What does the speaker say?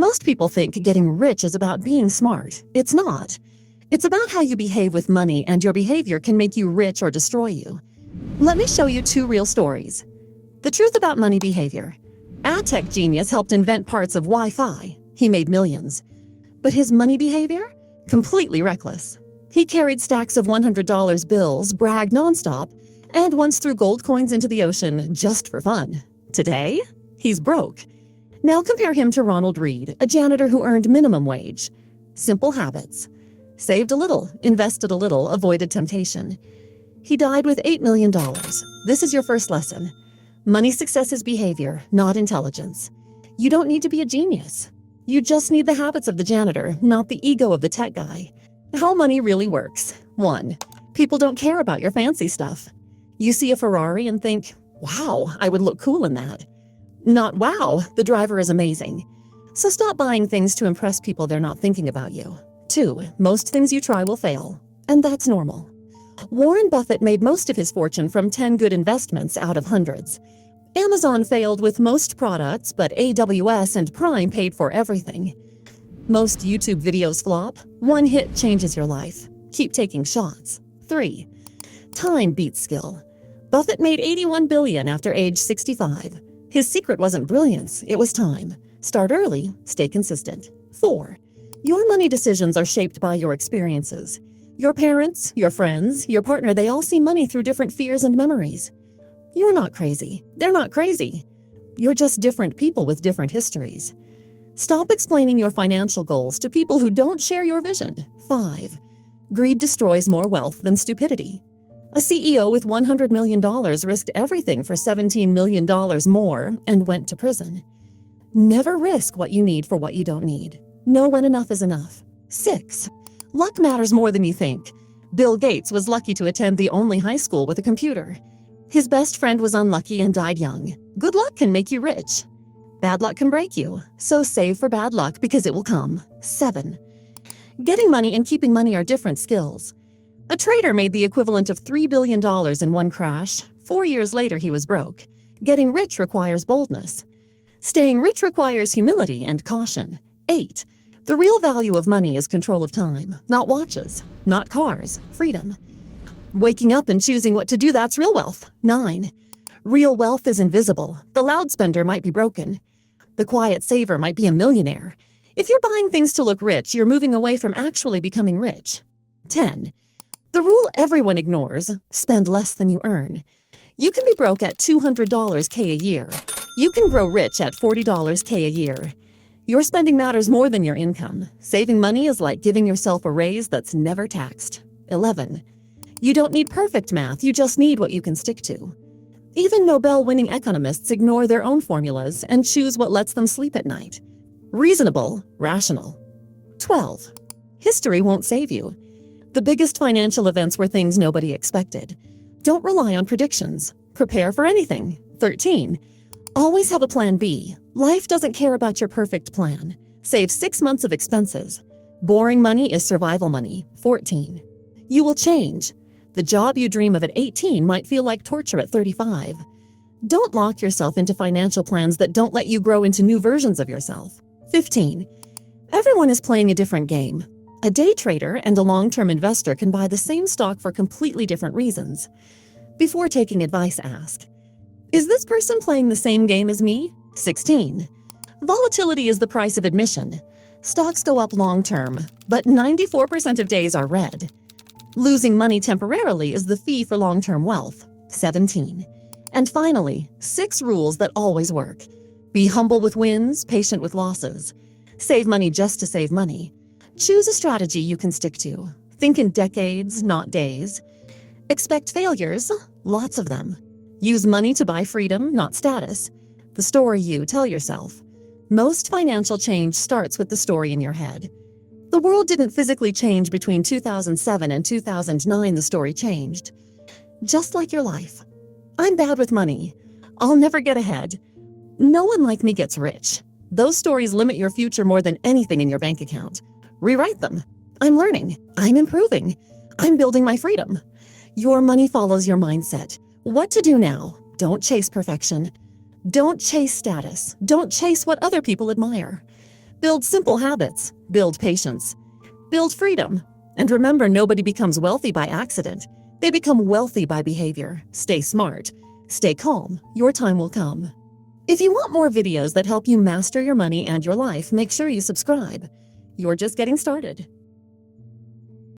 Most people think getting rich is about being smart. It's not. It's about how you behave with money, and your behavior can make you rich or destroy you. Let me show you two real stories. The truth about money behavior. A tech genius helped invent parts of Wi-Fi. He made millions. But his money behavior? Completely reckless. He carried stacks of $100 bills, bragged nonstop, and once threw gold coins into the ocean just for fun. Today, he's broke. Now compare him to Ronald Reed, a janitor who earned minimum wage. Simple habits. Saved a little, invested a little, avoided temptation. He died with $8 million. This is your first lesson. Money success is behavior, not intelligence. You don't need to be a genius. You just need the habits of the janitor, not the ego of the tech guy. How money really works. 1. People don't care about your fancy stuff. You see a Ferrari and think, wow, I would look cool in that. Not wow, the driver is amazing. So stop buying things to impress people they're not thinking about you. 2. Most things you try will fail, and that's normal. Warren Buffett made most of his fortune from 10 good investments out of hundreds. Amazon failed with most products, but AWS and Prime paid for everything. Most YouTube videos flop. One hit changes your life. Keep taking shots. 3. Time beats skill. Buffett made $81 billion after age 65. His secret wasn't brilliance, it was time. Start early, stay consistent. 4. Your money decisions are shaped by your experiences. Your parents, your friends, your partner, they all see money through different fears and memories. You're not crazy. They're not crazy. You're just different people with different histories. Stop explaining your financial goals to people who don't share your vision. 5. Greed destroys more wealth than stupidity. A CEO with $100 million risked everything for $17 million more and went to prison. Never risk what you need for what you don't need. Know when enough is enough. 6. Luck matters more than you think. Bill Gates was lucky to attend the only high school with a computer. His best friend was unlucky and died young. Good luck can make you rich. Bad luck can break you, so save for bad luck because it will come. 7. Getting money and keeping money are different skills. A trader made the equivalent of $3 billion in one crash. 4 years later, he was broke. Getting rich requires boldness. Staying rich requires humility and caution. 8. The real value of money is control of time, not watches, not cars, freedom. Waking up and choosing what to do, that's real wealth. 9. Real wealth is invisible. The loud spender might be broken. The quiet saver might be a millionaire. If you're buying things to look rich, you're moving away from actually becoming rich. 10. The rule everyone ignores, spend less than you earn. You can be broke at $200K a year. You can grow rich at $40K a year. Your spending matters more than your income. Saving money is like giving yourself a raise that's never taxed. 11. You don't need perfect math, you just need what you can stick to. Even Nobel-winning economists ignore their own formulas and choose what lets them sleep at night. Reasonable, rational. 12. History won't save you. The biggest financial events were things nobody expected. Don't rely on predictions. Prepare for anything. 13. Always have a plan B. Life doesn't care about your perfect plan. Save 6 months of expenses. Boring money is survival money. 14. You will change. The job you dream of at 18 might feel like torture at 35. Don't lock yourself into financial plans that don't let you grow into new versions of yourself. 15. Everyone is playing a different game. A day trader and a long-term investor can buy the same stock for completely different reasons. Before taking advice, ask, is this person playing the same game as me? 16. Volatility is the price of admission. Stocks go up long-term, but 94% of days are red. Losing money temporarily is the fee for long-term wealth. 17. And finally, 6 rules that always work. Be humble with wins, patient with losses. Save money just to save money. Choose a strategy you can stick to. Think in decades, not days. Expect failures, lots of them. Use money to buy freedom, not status. The story you tell yourself. Most financial change starts with the story in your head. The world didn't physically change between 2007 and 2009, the story changed. Just like your life. I'm bad with money. I'll never get ahead. No one like me gets rich. Those stories limit your future more than anything in your bank account. Rewrite them. I'm learning. I'm improving. I'm building my freedom. Your money follows your mindset. What to do now? Don't chase perfection. Don't chase status. Don't chase what other people admire. Build simple habits. Build patience. Build freedom. And remember, nobody becomes wealthy by accident. They become wealthy by behavior. Stay smart. Stay calm. Your time will come. If you want more videos that help you master your money and your life, make sure you subscribe. You're just getting started.